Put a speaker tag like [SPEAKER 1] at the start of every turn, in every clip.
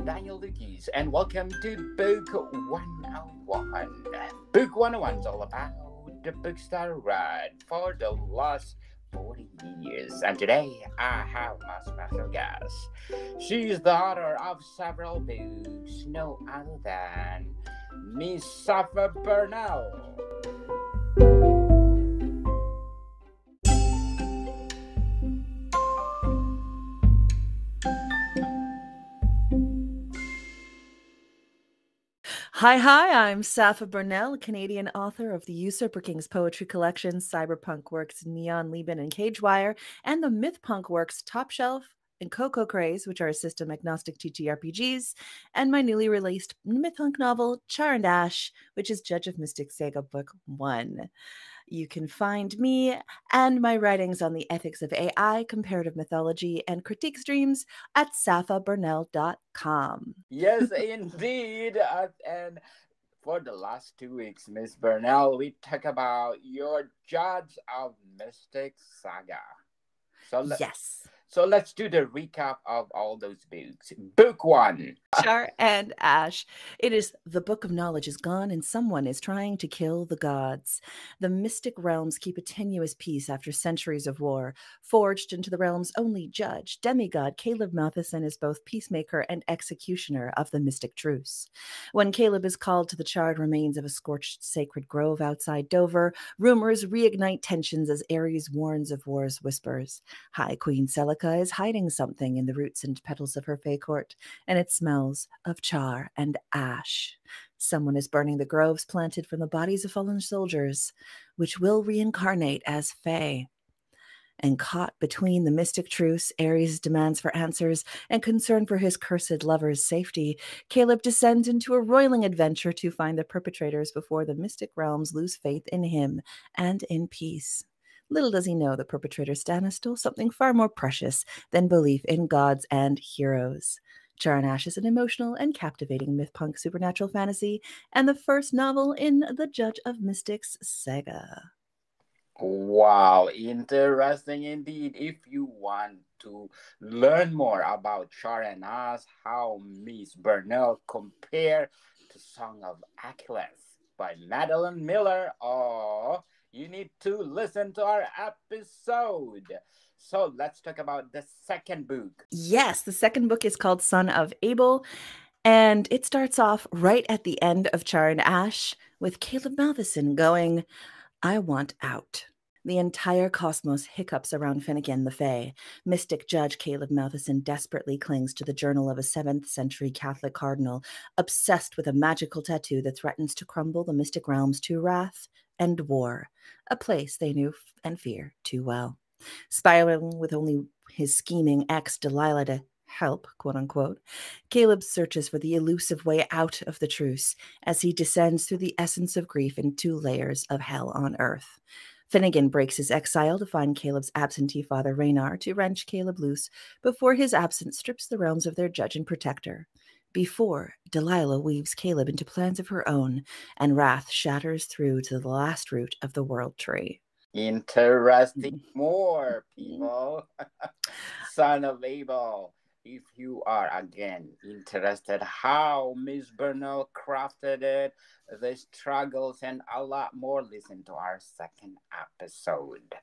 [SPEAKER 1] Daniel Lucas, and welcome to Book 101. Book 101 is all about the books that I read for the last 40 years. And today I have my special guest. She's the author of several books, no other than Miss Sqpha Burnell.
[SPEAKER 2] Hi, I'm Sqpha Burnell, Canadian author of the Usurper King's poetry collection, cyberpunk works Neon Lieben and Cagewire, and the myth punk works Top Shelf and Coco Craze, which are system agnostic TTRPGs, and my newly released myth punk novel, Char and Ash, which is Judge of Mystic Saga Book 1. You can find me and my writings on the ethics of AI, comparative mythology, and critique streams at sqphaburnell.com.
[SPEAKER 1] Yes, indeed. And for the last 2 weeks, Miss Burnell, we talk about your Judge of Mystic Saga.
[SPEAKER 2] Yes.
[SPEAKER 1] So let's do the recap of all those books. Book 1.
[SPEAKER 2] Char and Ash. It is the book of knowledge is gone, and someone is trying to kill the gods. The mystic realms keep a tenuous peace after centuries of war. Forged into the realm's only judge, demigod Caleb Matheson is both peacemaker and executioner of the mystic truce. When Caleb is called to the charred remains of a scorched sacred grove outside Dover, rumors reignite tensions as Ares warns of war's whispers. High Queen Celica is hiding something in the roots and petals of her fey court, and it smells of char and ash. Someone is burning the groves planted from the bodies of fallen soldiers, which will reincarnate as fae. And caught between the mystic truce, Ares' demands for answers, and concern for his cursed lover's safety, Caleb descends into a roiling adventure to find the perpetrators before the mystic realms lose faith in him and in peace. Little does he know the perpetrator Stannis stole something far more precious than belief in gods and heroes. Char and Ash is an emotional and captivating myth-punk supernatural fantasy, and the first novel in the Judge of Mystics saga.
[SPEAKER 1] Wow, interesting indeed. If you want to learn more about Char and Ash, how Miss Burnell compare to Song of Achilles by Madeline Miller, you need to listen to our episode. So let's talk about the second book.
[SPEAKER 2] Yes, the second book is called Son of Abel, and it starts off right at the end of Char and Ash with Caleb Matheson going, "I want out." The entire cosmos hiccups around Finnegan the Fae. Mystic Judge Caleb Matheson desperately clings to the journal of a 7th century Catholic cardinal, obsessed with a magical tattoo that threatens to crumble the mystic realms to wrath and war, a place they knew and fear too well. Spiraling with only his scheming ex Delilah to help, quote unquote, Caleb searches for the elusive way out of the truce as he descends through the essence of grief in 2 layers of hell on earth. Finnegan breaks his exile to find Caleb's absentee father Raynar to wrench Caleb loose before his absence strips the realms of their judge and protector. Before, Delilah weaves Caleb into plans of her own, and wrath shatters through to the last root of the world tree.
[SPEAKER 1] Interesting more, people. Son of Abel. If you are again interested how Miss Burnell crafted it, the struggles, and a lot more, listen to our second episode.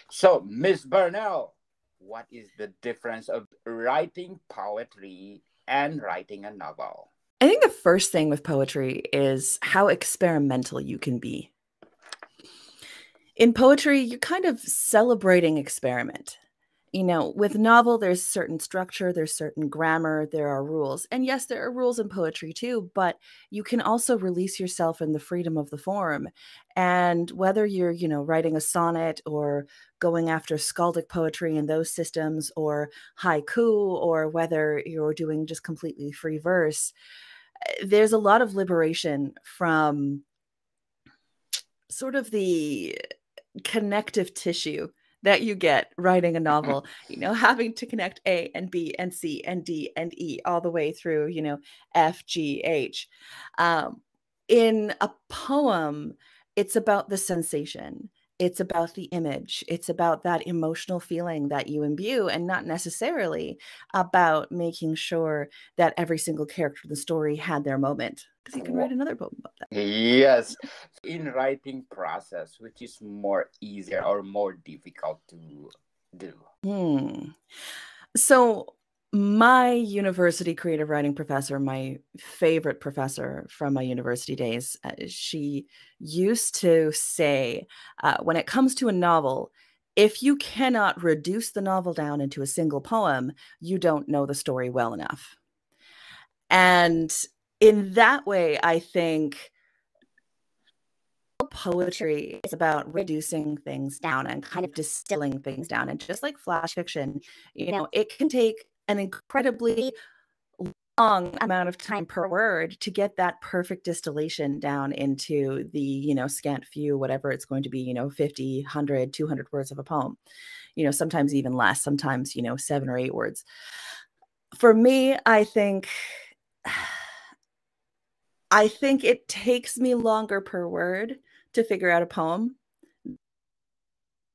[SPEAKER 1] So, Miss Burnell, what is the difference of writing poetry and writing a novel?
[SPEAKER 2] I think the first thing with poetry is how experimental you can be. In poetry, you're kind of celebrating experiment. You know, with novel, there's certain structure, there's certain grammar, there are rules. And yes, there are rules in poetry too, but you can also release yourself in the freedom of the form. And whether you're, writing a sonnet or going after skaldic poetry in those systems or haiku, or whether you're doing just completely free verse, there's a lot of liberation from sort of the connective tissue that you get writing a novel, having to connect A and B and C and D and E all the way through, F, G, H. In a poem, it's about the sensation It's about the image. It's about that emotional feeling that you imbue, and not necessarily about making sure that every single character in the story had their moment. Because you can write another poem about that.
[SPEAKER 1] Yes. In writing process, which is more easier or more difficult to do?
[SPEAKER 2] So my university creative writing professor, my favorite professor from my university days, she used to say, when it comes to a novel, if you cannot reduce the novel down into a single poem, you don't know the story well enough. And in that way, I think poetry is about reducing things down and kind of distilling things down. And just like flash fiction, it can take an incredibly long amount of time per word to get that perfect distillation down into the, scant few, whatever it's going to be, 50, 100, 200 words of a poem, sometimes even less, sometimes, 7 or 8 words. For me, I think it takes me longer per word to figure out a poem.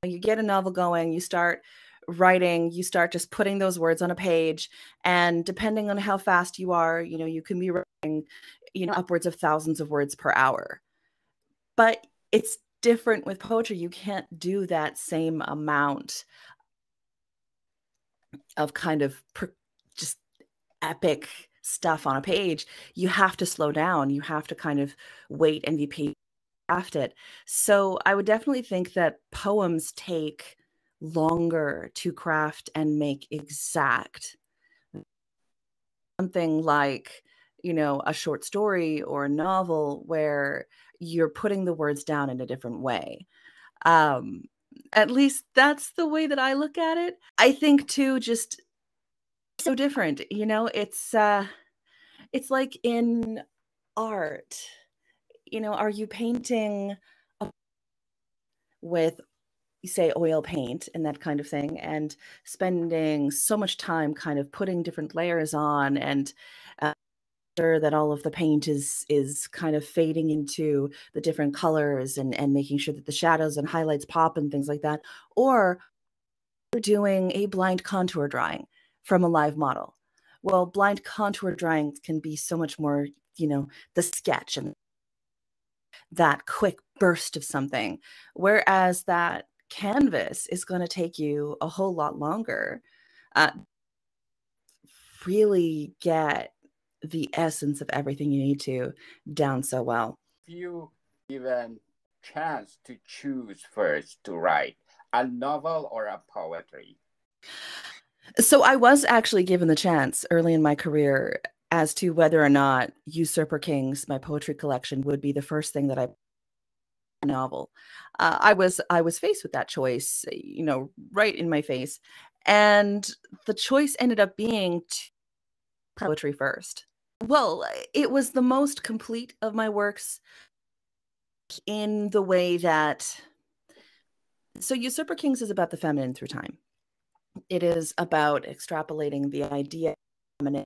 [SPEAKER 2] You get a novel going, you start writing, you start just putting those words on a page, and depending on how fast you are, you can be writing, upwards of thousands of words per hour. But it's different with poetry. You can't do that same amount of kind of just epic stuff on a page. You have to slow down. You have to kind of wait and be patient. It. So I would definitely think that poems take longer to craft and make exact. Something like, a short story or a novel where you're putting the words down in a different way. At least that's the way that I look at it. I think too, just so different, it's like in art, are you painting with, say, oil paint and that kind of thing, and spending so much time kind of putting different layers on, and sure that all of the paint is kind of fading into the different colors, and making sure that the shadows and highlights pop and things like that? Or you're doing a blind contour drawing from a live model. Well, blind contour drawings can be so much more, the sketch and that quick burst of something, whereas that canvas is going to take you a whole lot longer. Really get the essence of everything you need to down so well.
[SPEAKER 1] If you given chance to choose first to write a novel or a poetry?
[SPEAKER 2] So I was actually given the chance early in my career as to whether or not Usurper Kings, my poetry collection, would be the first thing that I novel. I was faced with that choice, right in my face, and the choice ended up being poetry first. Well, it was the most complete of my works in the way that, so Usurper Kings is about the feminine through time. It is about extrapolating the idea of feminine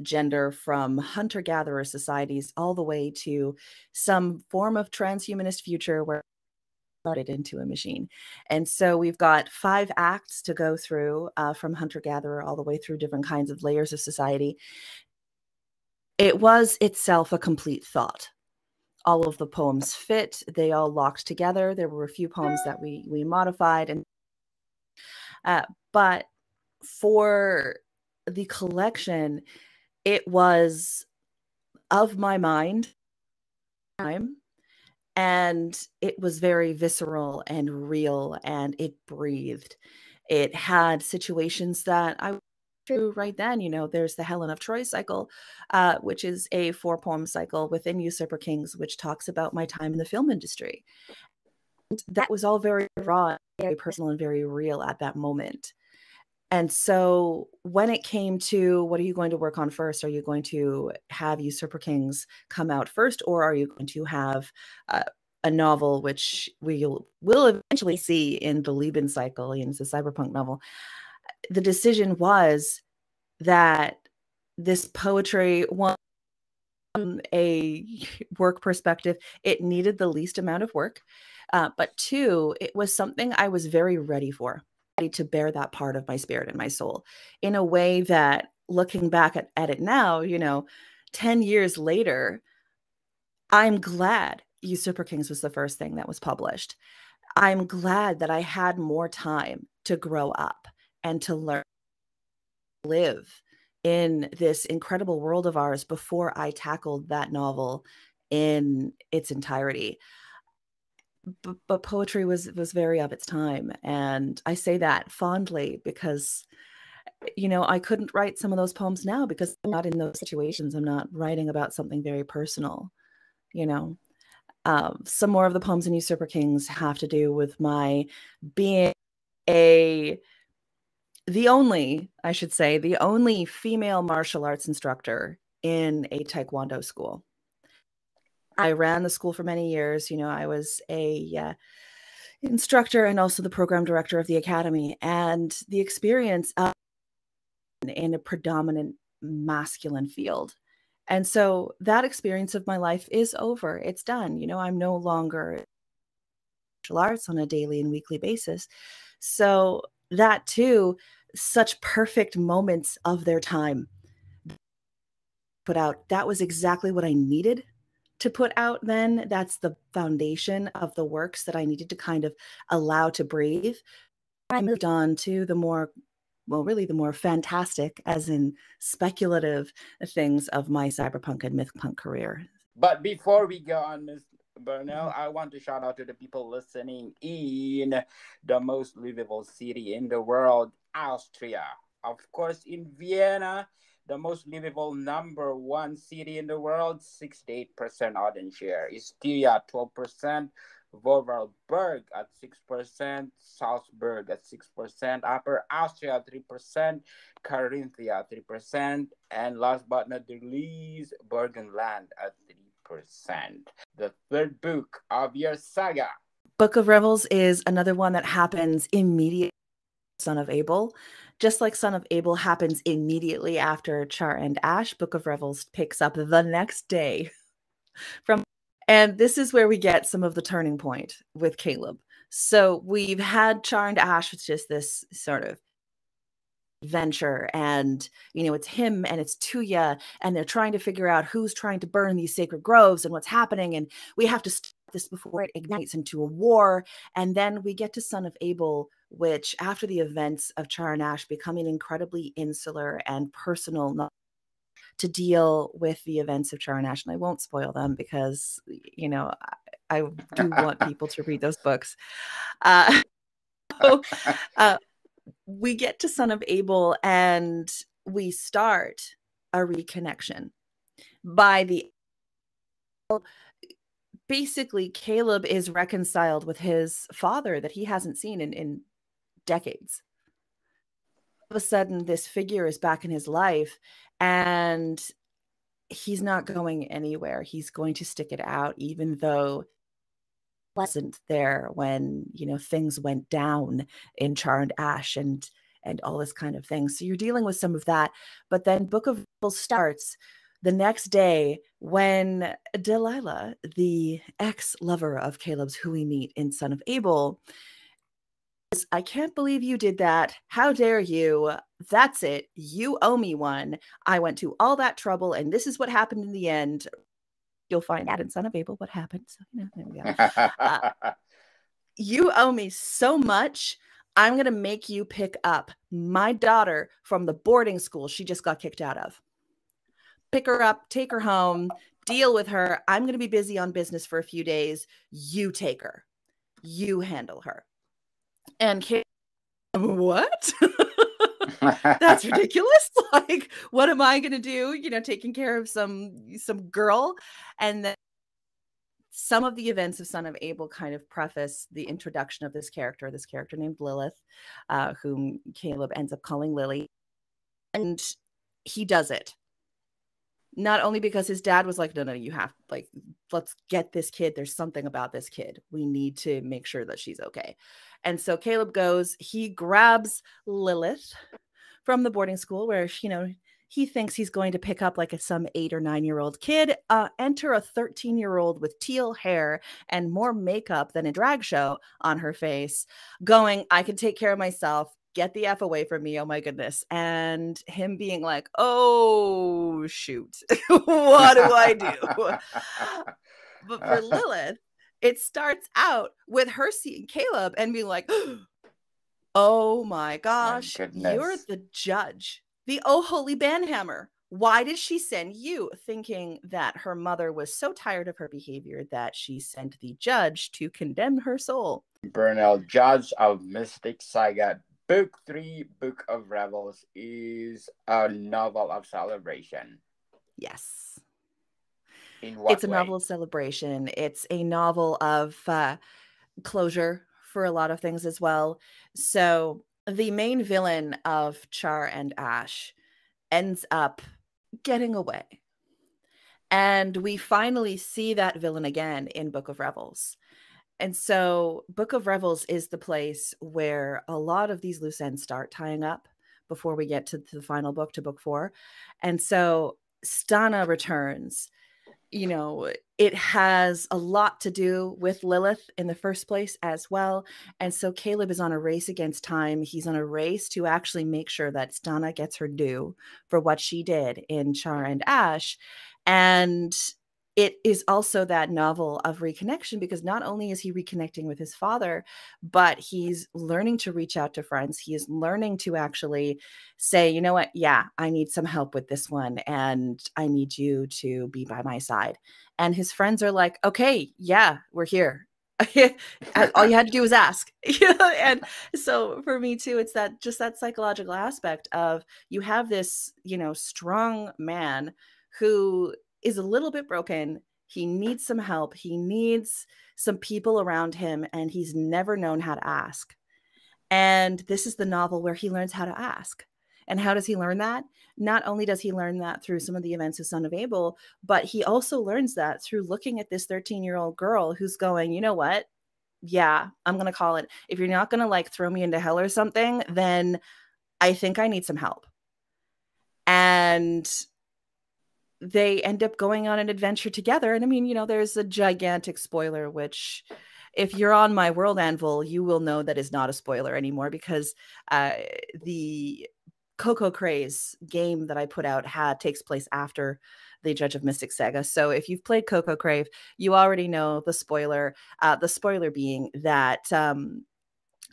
[SPEAKER 2] gender from hunter-gatherer societies all the way to some form of transhumanist future where it into a machine. And so we've got 5 acts to go through, from hunter-gatherer all the way through different kinds of layers of society. It was itself a complete thought. All of the poems fit. They all locked together. There were a few poems that we modified, and but for the collection, it was of my mind time, and it was very visceral and real, and it breathed. It had situations that I through right then. There's the Helen of Troy cycle, which is a 4-poem cycle within Usurper Kings, which talks about my time in the film industry. And that was all very raw, very personal, and very real at that moment. And so when it came to, what are you going to work on first? Are you going to have Usurper Kings come out first, or are you going to have a novel, which will eventually see in the Lieben cycle, it's a cyberpunk novel? The decision was that this poetry, one, a work perspective, it needed the least amount of work. But two, it was something I was very ready for, ready to bear that part of my spirit and my soul in a way that, looking back at it now, 10 years later, I'm glad Usurper Kings was the first thing that was published. I'm glad that I had more time to grow up and to learn, live in this incredible world of ours before I tackled that novel in its entirety. But poetry was very of its time, and I say that fondly because I couldn't write some of those poems now because I'm not in those situations. I'm not writing about something very personal. Some more of the poems in Usurper Kings have to do with my being the only female martial arts instructor in a Taekwondo school. I ran the school for many years. I was a instructor and also the program director of the academy. And the experience in a predominant masculine field. And so that experience of my life is over. It's done. I'm no longer martial arts on a daily and weekly basis. So that too, such perfect moments of their time put out. That was exactly what I needed to put out then. That's the foundation of the works that I needed to kind of allow to breathe. I moved on to the more fantastic, as in speculative, things of my cyberpunk and mythpunk career.
[SPEAKER 1] But before we go on, Miss Burnell, I want to shout out to the people listening in the most livable city in the world, Austria. Of course, in Vienna, the most livable #1 city in the world, 68% audience share. Styria, 12%. Vorarlberg at 6%, Salzburg at 6%, Upper Austria 3%, Carinthia 3%, and last but not the least, Burgenland at 3%. The third book of your saga.
[SPEAKER 2] Book of Revels is another one that happens immediately after Son of Abel. Just like Son of Abel happens immediately after Char and Ash, Book of Revels picks up the next day from. And this is where we get some of the turning point with Caleb. So we've had Char and Ash, which is this sort of adventure, and it's him and it's Tuya, and they're trying to figure out who's trying to burn these sacred groves and what's happening, and we have to stop this before it ignites into a war. And then we get to Son of Abel, which, after the events of Char and Ash becoming incredibly insular and personal to deal with the events of Char and Ash, and I won't spoil them because I do want people to read those books. So, we get to Son of Abel and we start a reconnection. Basically, Caleb is reconciled with his father that he hasn't seen in decades. All of a sudden, this figure is back in his life, and he's not going anywhere. He's going to stick it out, even though wasn't there when things went down in Char and Ash and all this kind of thing. So you're dealing with some of that. But then Book of Revels starts the next day when Delilah, the ex-lover of Caleb's, who we meet in Son of Abel, says, "I can't believe you did that. How dare you? That's it. You owe me one. I went to all that trouble, and this is what happened in the end." You'll find out in Son of Abel what happened. So, there we go. You owe me so much. I'm going to make you pick up my daughter from the boarding school she just got kicked out of. Pick her up, take her home, deal with her. I'm going to be busy on business for a few days. You take her. You handle her. And Kate, what? That's ridiculous. Like, what am I going to do? Taking care of some girl. And then some of the events of Son of Abel kind of preface the introduction of this character named Lilith, whom Caleb ends up calling Lily. And he does it. Not only because his dad was like, no, you have, like, let's get this kid. There's something about this kid. We need to make sure that she's okay. And so Caleb goes, he grabs Lilith from the boarding school where, he thinks he's going to pick up like some 8 or 9-year-old kid. Enter a 13-year-old with teal hair and more makeup than a drag show on her face, going, I can take care of myself. Get the F away from me. Oh my goodness. And him being like, oh, shoot. What do I do? But for Lilith, it starts out with her seeing Caleb and being like, oh my gosh, you're the judge, the oh holy banhammer. Why did she send you? Thinking that her mother was so tired of her behavior that she sent the judge to condemn her soul.
[SPEAKER 1] Burnell, Judge of Mystic Saga, Book 3, Book of Revels, is a novel of celebration.
[SPEAKER 2] Yes.
[SPEAKER 1] In what
[SPEAKER 2] It's a novel of celebration. It's a novel of closure for a lot of things as well. So the main villain of Char and Ash ends up getting away. And we finally see that villain again in Book of Revels. And so Book of Revels is the place where a lot of these loose ends start tying up before we get to the final book, to book 4. And so Stana returns. You know, it has a lot to do with Lilith in the first place as well. And so Caleb is on a race against time. He's on a race to actually make sure that Stana gets her due for what she did in Char and Ash. And it is also that novel of reconnection, because not only is he reconnecting with his father, but he's learning to reach out to friends. He is learning to actually say, you know what? Yeah, I need some help with this one, and I need you to be by my side. And his friends are like, okay, yeah, we're here. All you had to do was ask. And so for me too, it's that psychological aspect of, you have this, strong man who is a little bit broken. He needs some help. He needs some people around him, and he's never known how to ask. And this is the novel where he learns how to ask. And how does he learn that? Not only does he learn that through some of the events of Son of Abel, but he also learns that through looking at this 13-year-old girl who's going, you know what? Yeah, I'm going to call it. If you're not going to throw me into hell or something, then I think I need some help. And they end up going on an adventure together. And I mean, there's a gigantic spoiler, which if you're on my World Anvil, you will know that is not a spoiler anymore, because the Coco Craze game that I put out takes place after the Judge of Mystic Saga. So if you've played Coco Crave, you already know the spoiler. The spoiler being that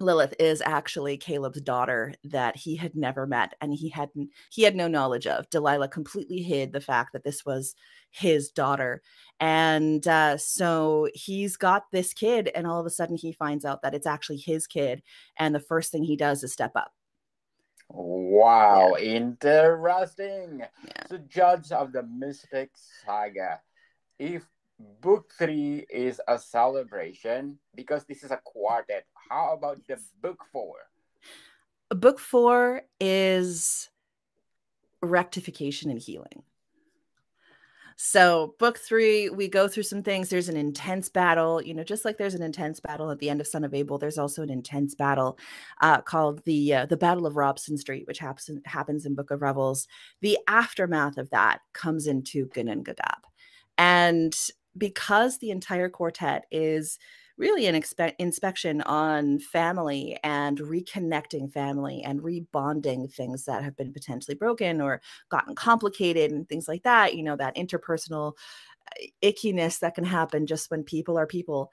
[SPEAKER 2] Lilith is actually Caleb's daughter that he had never met, and he had no knowledge of. Delilah completely hid the fact that this was his daughter. And so he's got this kid, and all of a sudden he finds out that it's actually his kid. And the first thing he does is step up.
[SPEAKER 1] Wow, yeah. Interesting. Yeah. So Judge of the Mystic Saga. If Book 3 is a celebration, because this is a quartet, how about the Book 4?
[SPEAKER 2] Book 4 is rectification and healing. So Book 3, we go through some things. There's an intense battle, just like there's an intense battle at the end of Son of Abel. There's also an intense battle called the Battle of Robson Street, which happens in Book of Revels. The aftermath of that comes into Gunungagap. And because the entire quartet is really an inspection on family and reconnecting family and rebonding things that have been potentially broken or gotten complicated and things like that, that interpersonal ickiness that can happen just when people are people.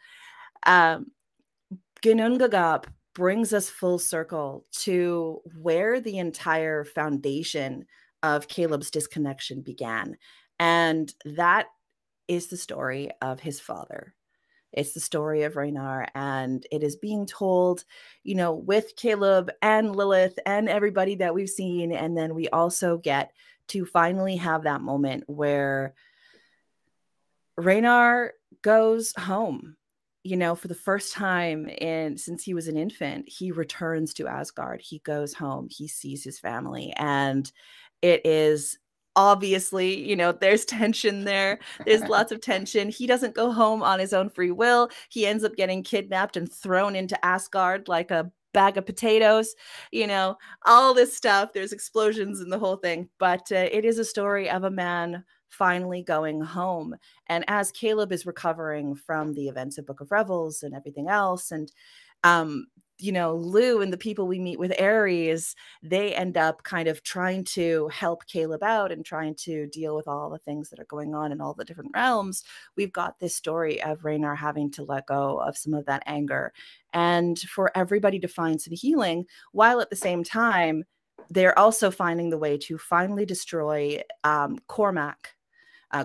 [SPEAKER 2] Gunungagap brings us full circle to where the entire foundation of Caleb's disconnection began. And that is the story of his father. It's the story of Raynar, and it is being told, with Caleb and Lilith and everybody that we've seen. And then we also get to finally have that moment where Raynar goes home. For the first time since he was an infant, he returns to Asgard. He goes home. He sees his family, and it is obviously, there's tension there. There's lots of tension. He doesn't go home on his own free will. He ends up getting kidnapped and thrown into Asgard like a bag of potatoes, all this stuff. There's explosions and the whole thing. But it is a story of a man finally going home. And as Caleb is recovering from the events of Book of Revels and everything else, and Lou and the people we meet with Ares, they end up kind of trying to help Caleb out and trying to deal with all the things that are going on in all the different realms. We've got this story of Raynar having to let go of some of that anger and for everybody to find some healing, while at the same time, they're also finding the way to finally destroy Cormac.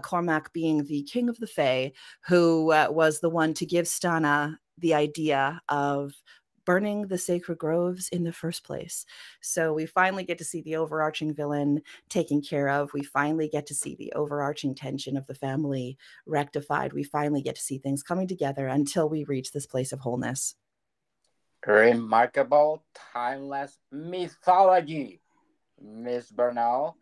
[SPEAKER 2] Cormac being the king of the Fae, who was the one to give Stana the idea of burning the sacred groves in the first place. So we finally get to see the overarching villain taken care of. We finally get to see the overarching tension of the family rectified. We finally get to see things coming together until we reach this place of wholeness.
[SPEAKER 1] Remarkable, timeless mythology, Miss Burnell.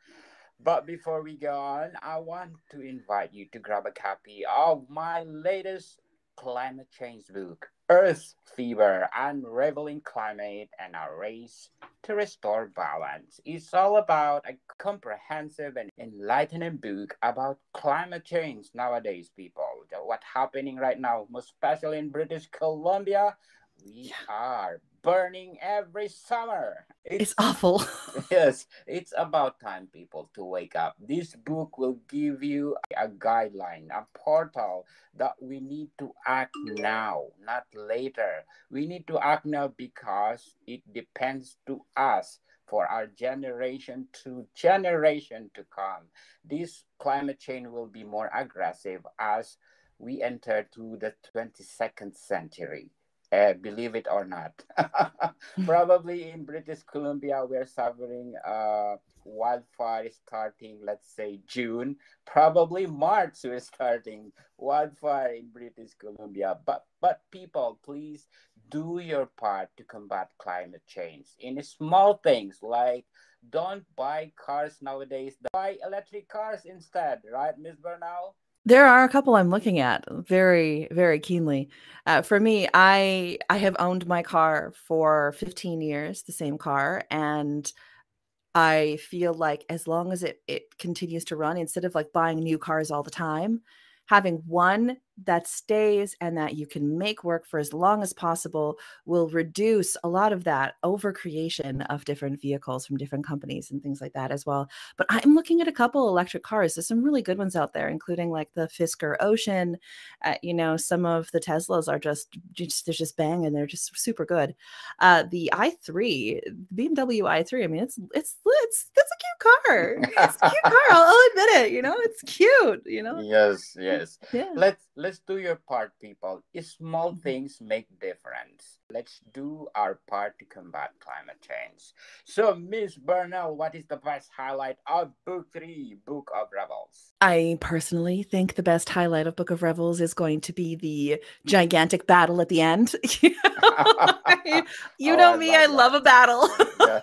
[SPEAKER 1] But before we go on, I want to invite you to grab a copy of my latest climate change book, Earth Fever: Unraveling Climate and a Race to Restore Balance. It's all about a comprehensive and enlightening book about climate change nowadays, people. What's happening right now, most especially in British Columbia, we are burning every summer.
[SPEAKER 2] It's awful.
[SPEAKER 1] Yes, it's about time, people, to wake up. This book will give you a guideline, a portal that we need to act now, not later. We need to act now because it depends to us for our generation to come. This climate change will be more aggressive as we enter to the 22nd century. Believe it or not. Probably in British Columbia, we're suffering wildfire starting, let's say, June. Probably March, we're starting wildfire in British Columbia. But people, please do your part to combat climate change in small things like don't buy cars nowadays. Buy electric cars instead, right, Miss Burnell?
[SPEAKER 2] There are a couple I'm looking at very, very keenly. For me, I have owned my car for 15 years, the same car, and I feel like as long as it continues to run, instead of like buying new cars all the time, having one that stays and that you can make work for as long as possible will reduce a lot of that overcreation of different vehicles from different companies and things like that as well. But I'm looking at a couple electric cars. There's some really good ones out there, including like the Fisker Ocean. Some of the Teslas are they're just banging. They're just super good. The i3, BMW i3. I mean, it's a cute car. It's a cute car. I'll admit it. It's cute.
[SPEAKER 1] Yes, yes.
[SPEAKER 2] Yeah.
[SPEAKER 1] Let's do your part, people. Small things make difference. Let's do our part to combat climate change. So, Miss Burnell, what is the best highlight of Book 3, Book of Revels?
[SPEAKER 2] I personally think the best highlight of Book of Revels is going to be the gigantic battle at the end. I love a battle.
[SPEAKER 1] Yeah.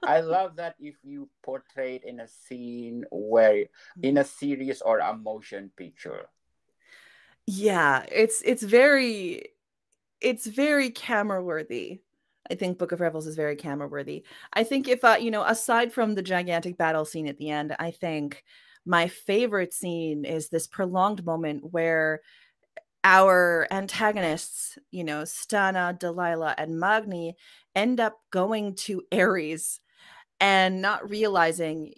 [SPEAKER 1] I love that if you portray it in a scene where in a series or a motion picture.
[SPEAKER 2] Yeah, it's very camera worthy. I think Book of Revels is very camera worthy. I think if aside from the gigantic battle scene at the end, I think my favorite scene is this prolonged moment where our antagonists, Stana, Delilah, and Magni, end up going to Ares and not realizing,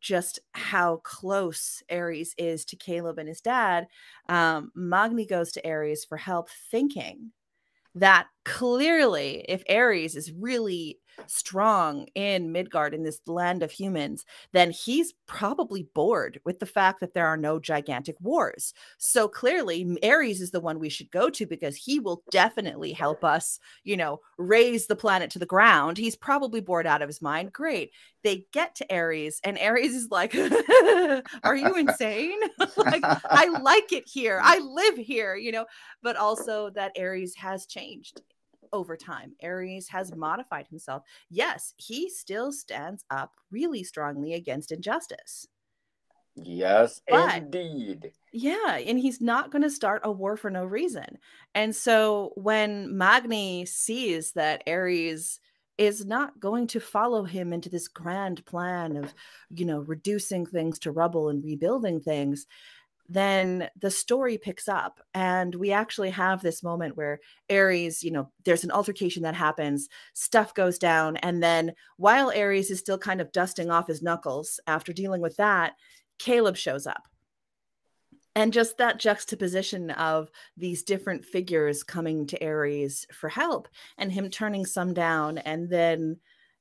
[SPEAKER 2] just how close Ares is to Caleb and his dad. Magni goes to Ares for help, thinking that clearly if Ares is really strong in Midgard, in this land of humans, then he's probably bored with the fact that there are no gigantic wars. So clearly Ares is the one we should go to because he will definitely help us, raise the planet to the ground. He's probably bored out of his mind. Great. They get to Ares and Ares is like, are you insane? Like, I like it here. I live here, but also that Ares has changed over time. Ares has modified himself. Yes, he still stands up really strongly against injustice.
[SPEAKER 1] Yes,
[SPEAKER 2] But
[SPEAKER 1] indeed.
[SPEAKER 2] yeah, and he's not going to start a war for no reason. And so when Magni sees that Ares is not going to follow him into this grand plan of, reducing things to rubble and rebuilding things, then the story picks up. And we actually have this moment where Ares, there's an altercation that happens, stuff goes down. And then while Ares is still kind of dusting off his knuckles after dealing with that, Caleb shows up. And just that juxtaposition of these different figures coming to Ares for help and him turning some down and then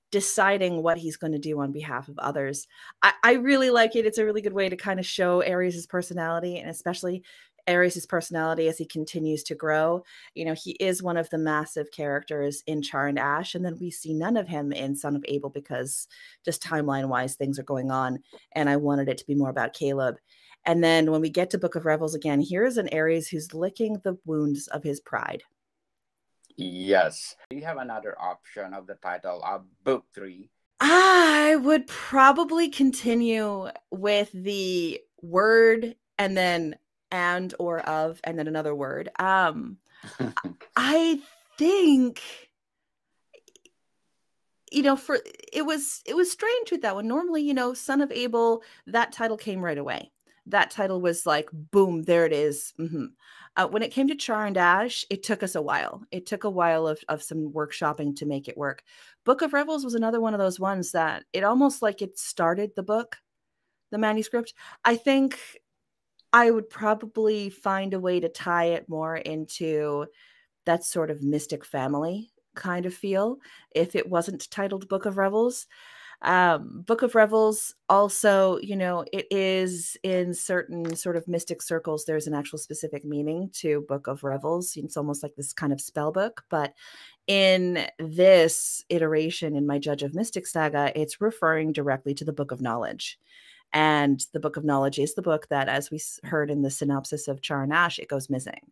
[SPEAKER 2] deciding what he's going to do on behalf of others. I really like it. It's a really good way to kind of show Ares' personality, and especially Ares' personality as he continues to grow. He is one of the massive characters in Char and Ash, and then we see none of him in Son of Abel because just timeline-wise things are going on, and I wanted it to be more about Caleb. And then when we get to Book of Revels again, here's an Ares who's licking the wounds of his pride.
[SPEAKER 1] Yes. Do you have another option of the title of book 3?
[SPEAKER 2] I would probably continue with the word and then and or of and then another word. I think for it was strange with that one. Normally, Son of Abel, that title came right away. That title was like, boom, there it is. When it came to Char and Ash, it took us a while. It took a while of some workshopping to make it work. Book of Revels was another one of those ones that it almost like it started the book, the manuscript. I think I would probably find a way to tie it more into that sort of mystic family kind of feel if it wasn't titled Book of Revels. Book of Revels also, it is in certain sort of mystic circles, there's an actual specific meaning to Book of Revels. It's almost like this kind of spell book, but in this iteration in my Judge of Mystic saga, it's referring directly to the Book of Knowledge. And the Book of Knowledge is the book that, as we heard in the synopsis of Char and Ash, it goes missing.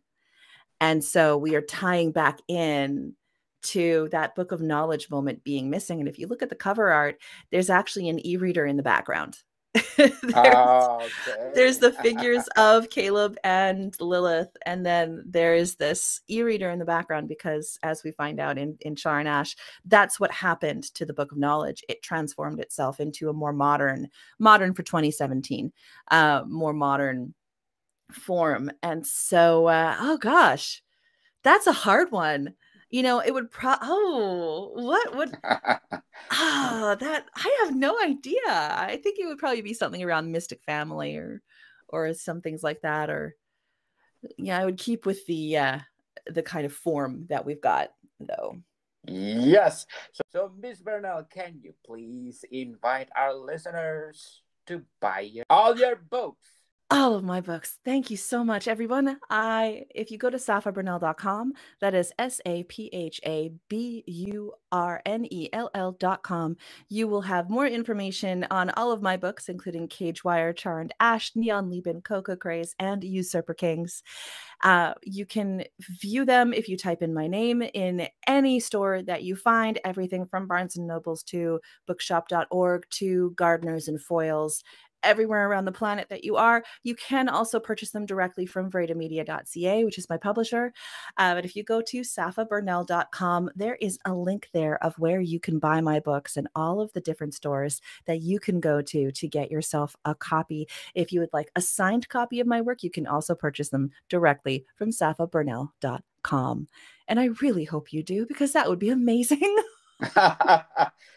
[SPEAKER 2] And so we are tying back in to that Book of Knowledge moment being missing. And if you look at the cover art, there's actually an e-reader in the background. There's the figures of Caleb and Lilith, and then there is this e-reader in the background because, as we find out in Char and Ash, that's what happened to the Book of Knowledge. It transformed itself into a more modern for 2017, more modern form. And so, oh gosh, that's a hard one. It would what would that I have no idea. I think it would probably be something around Mystic Family or some things like that. Or I would keep with the kind of form that we've got though.
[SPEAKER 1] Yes. So Miss Burnell, can you please invite our listeners to buy all your books?
[SPEAKER 2] All of my books. Thank you so much, everyone. If you go to sqphaburnell.com, that is SAPHABURNELL.com, you will have more information on all of my books, including Cagewire, Char and Ash, Neon Lieben, Coco Craze, and Usurper Kings. You can view them if you type in my name in any store that you find, everything from Barnes & Nobles to bookshop.org to Gardeners and Foils. Everywhere around the planet that you are. You can also purchase them directly from VredaMedia.ca, which is my publisher. But if you go to sqphaburnell.com, there is a link there of where you can buy my books and all of the different stores that you can go to get yourself a copy. If you would like a signed copy of my work, you can also purchase them directly from sqphaburnell.com. And I really hope you do, because that would be amazing.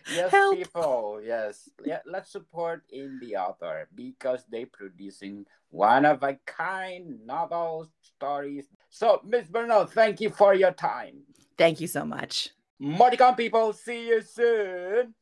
[SPEAKER 1] Yes,
[SPEAKER 2] Help.
[SPEAKER 1] people. Yes, let's support indie author because they producing one of a kind novel stories. So, Miss Burnell, thank you for your time.
[SPEAKER 2] Thank you so much.
[SPEAKER 1] More to come, people. See you soon.